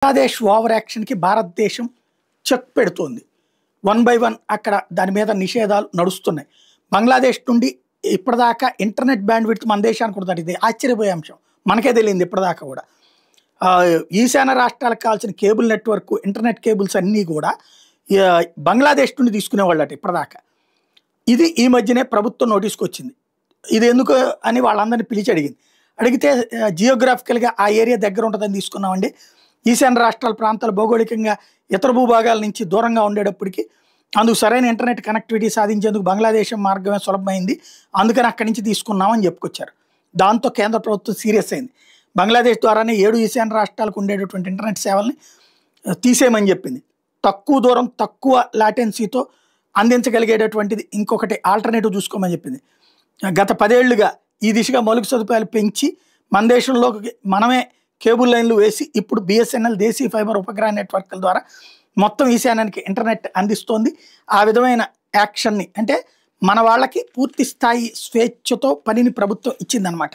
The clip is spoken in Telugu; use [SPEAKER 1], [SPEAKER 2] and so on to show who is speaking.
[SPEAKER 1] బంగ్లాదేశ్ ఓవర్ యాక్షన్కి భారతదేశం చెక్ పెడుతోంది. 1 by 1 అక్కడ దాని మీద నిషేధాలు నడుస్తున్నాయి. బంగ్లాదేశ్ నుండి ఇప్పటిదాకా ఇంటర్నెట్ బ్యాండ్ విడ్త్ మన దేశానికి కూడా ఇది ఆశ్చర్యపోయే అంశం. మనకే తెలియదు ఇప్పటిదాకా కూడా. ఈశాన్య రాష్ట్రాలకు కావాల్సిన కేబుల్ నెట్వర్క్ ఇంటర్నెట్ కేబుల్స్ అన్నీ కూడా బంగ్లాదేశ్ నుండి తీసుకునేవాళ్ళట ఇప్పటిదాకా. ఇది ఈ మధ్యనే ప్రభుత్వం నోటీస్కి వచ్చింది. ఇది ఎందుకు అని వాళ్ళందరినీ పిలిచి అడిగితే జియోగ్రాఫికల్గా ఆ ఏరియా దగ్గర ఉంటుందని తీసుకున్నామండి. ఈశాన్య రాష్ట్రాల ప్రాంతాలు భౌగోళికంగా ఇతర భూభాగాల నుంచి దూరంగా ఉండేటప్పటికి అందుకు సరైన ఇంటర్నెట్ కనెక్టివిటీ సాధించేందుకు బంగ్లాదేశ్ మార్గమే సులభమైంది, అందుకని అక్కడి నుంచి తీసుకున్నామని చెప్పుకొచ్చారు. దాంతో కేంద్ర ప్రభుత్వం సీరియస్ అయింది. బంగ్లాదేశ్ ద్వారానే 7 ఈశాన్య రాష్ట్రాలకు ఉండేటటువంటి ఇంటర్నెట్ సేవల్ని తీసేయమని చెప్పింది. తక్కువ దూరం తక్కువ లాటెన్సీతో అందించగలిగేటటువంటిది ఇంకొకటి ఆల్టర్నేటివ్ చూసుకోమని చెప్పింది. గత 10 ఏళ్లుగా ఈ దిశగా మౌలిక సదుపాయాలు పెంచి మన దేశంలోకి మనమే కేబుల్ లైన్లు వేసి ఇప్పుడు బిఎస్ఎన్ఎల్ దేశీయ ఫైబర్ ఉపగ్రహ నెట్వర్క్ల ద్వారా మొత్తం ఈశాన్యానికి ఇంటర్నెట్ అందిస్తోంది. ఆ విధమైన యాక్షన్ని అంటే మన వాళ్ళకి పూర్తి స్థాయి స్వేచ్ఛతో పనిని ప్రభుత్వం ఇచ్చిందనమాట.